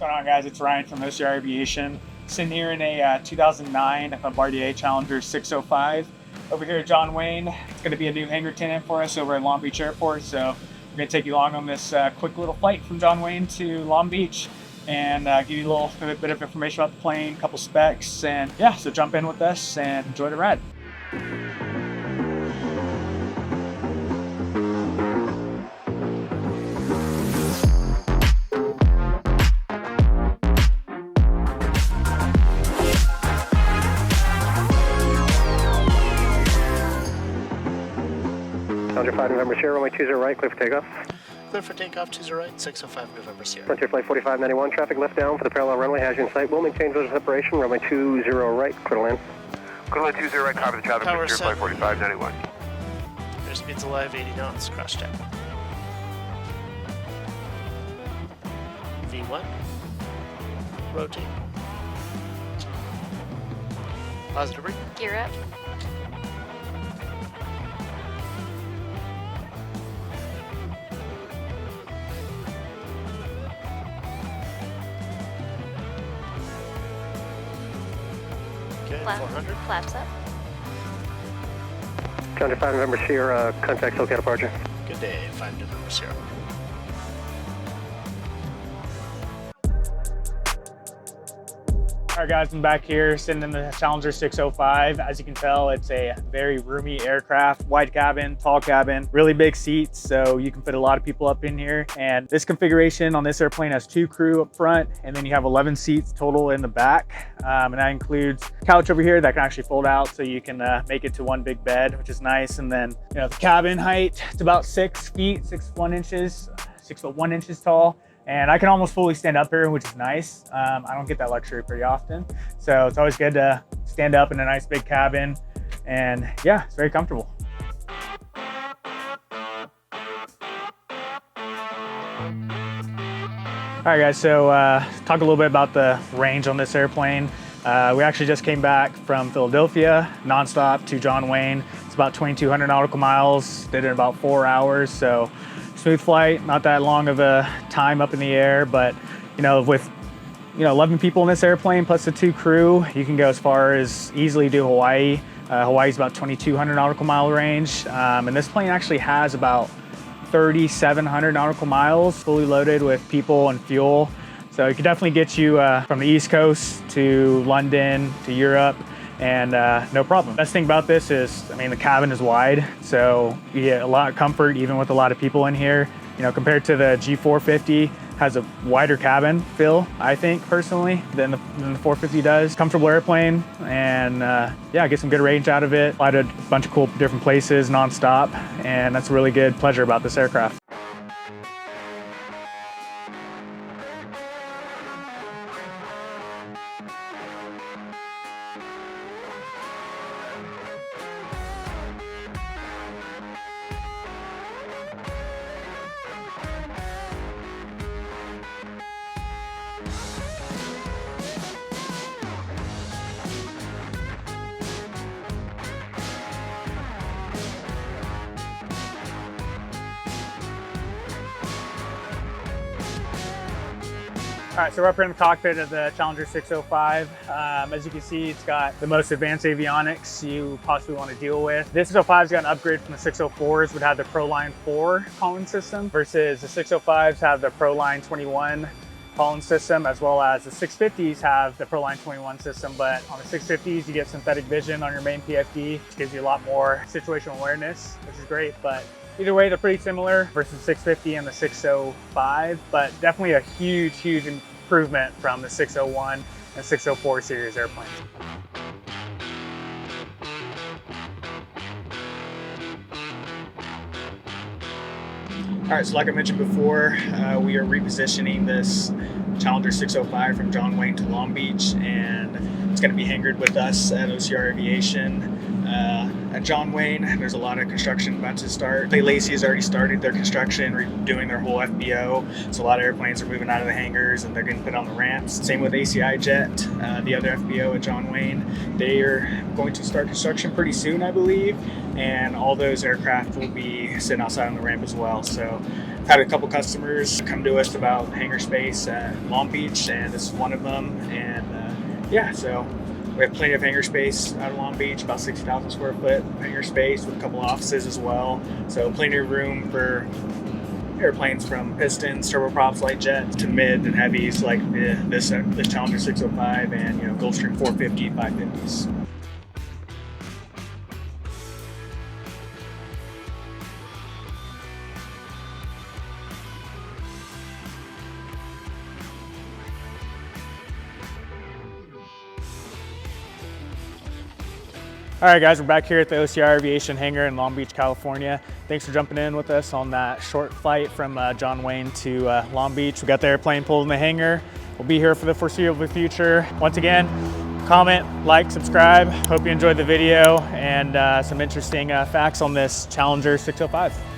going on, guys? It's Ryan from OCR Aviation. Sitting here in a 2009 Bombardier Challenger 605. Over here at John Wayne. It's going to be a new hangar tenant for us over at Long Beach Airport. So we're going to take you along on this quick little flight from John Wayne to Long Beach and give you a bit of information about the plane, a couple specs, and yeah, so jump in with us and enjoy the ride. Challenger 5 November Sierra, runway 20 right, clear for takeoff. Clear for takeoff, 20 right, 605 November Sierra. Frontier Flight 4591, traffic left down for the parallel runway, has you in sight. We'll maintain visual separation, runway 20 right, clear to land. Runway 20 right, copy the traffic, Power Frontier Flight 4591. Airspeed's alive, 80 knots, cross check. V1. Rotate. Positive ring. Gear up. Okay, 400. Flaps up. Challenger 5 November Sierra, contact SoCal departure. Good day, 5 November Sierra. All right, guys, I'm back here sitting in the Challenger 605. As you can tell, it's a very roomy aircraft, wide cabin, tall cabin, really big seats, so you can fit a lot of people up in here. And this configuration on this airplane has 2 crew up front, and then you have 11 seats total in the back. And that includes a couch over here that can actually fold out, so you can make it to one big bed, which is nice. And then, you know, the cabin height, it's about 6 feet, 6 foot 1 inches tall. And I can almost fully stand up here, which is nice. I don't get that luxury pretty often. So it's always good to stand up in a nice big cabin. And yeah, it's very comfortable. All right, guys, so talk a little bit about the range on this airplane. We actually just came back from Philadelphia, nonstop to John Wayne. It's about 2,200 nautical miles, did it in about 4 hours. So smooth flight, not that long of a time up in the air, but you know, with 11 people in this airplane plus the 2 crew, you can go as far as easily to Hawaii. Hawaii's about 2,200 nautical mile range, and this plane actually has about 3,700 nautical miles fully loaded with people and fuel. So it could definitely get you from the East Coast to London to Europe, and no problem. Best thing about this is, I mean, the cabin is wide, so you get a lot of comfort even with a lot of people in here. You know, compared to the G450, has a wider cabin feel, I think, personally, than the 450 does. Comfortable airplane, and yeah, get some good range out of it. Fly to a bunch of cool different places nonstop, and that's a really good pleasure about this aircraft. All right, so we're up here in the cockpit of the Challenger 605. As you can see, it's got the most advanced avionics you possibly want to deal with. This 605's got an upgrade from the 604s, would have the ProLine 4 calling system, versus the 605s have the ProLine 21 calling system, as well as the 650s have the ProLine 21 system. But on the 650s, you get synthetic vision on your main PFD, which gives you a lot more situational awareness, which is great. But either way, they're pretty similar versus the 650 and the 605, but definitely a huge improvement from the 601 and 604 series airplanes. All right, so like I mentioned before, we are repositioning this Challenger 605 from John Wayne to Long Beach, and it's going to be hangared with us at OCR Aviation. at John Wayne. There's a lot of construction about to start. Clay Lacy has already started their construction, redoing their whole FBO. So a lot of airplanes are moving out of the hangars and they're getting put on the ramps. Same with ACI Jet, the other FBO at John Wayne. They are going to start construction pretty soon, I believe. And all those aircraft will be sitting outside on the ramp as well. So I've had a couple customers come to us about hangar space at Long Beach, and this is one of them. And yeah, so we have plenty of hangar space out of Long Beach, about 60,000 square foot hangar space with a couple offices as well. So plenty of room for airplanes from pistons, turboprops, light jet to mid and heavies like this Challenger 605 and Gulfstream 450, 550s. All right, guys, we're back here at the OCR Aviation hangar in Long Beach, California. Thanks for jumping in with us on that short flight from John Wayne to Long Beach. We got the airplane pulled in the hangar. We'll be here for the foreseeable future. Once again, comment, like, subscribe. Hope you enjoyed the video and some interesting facts on this Challenger 605.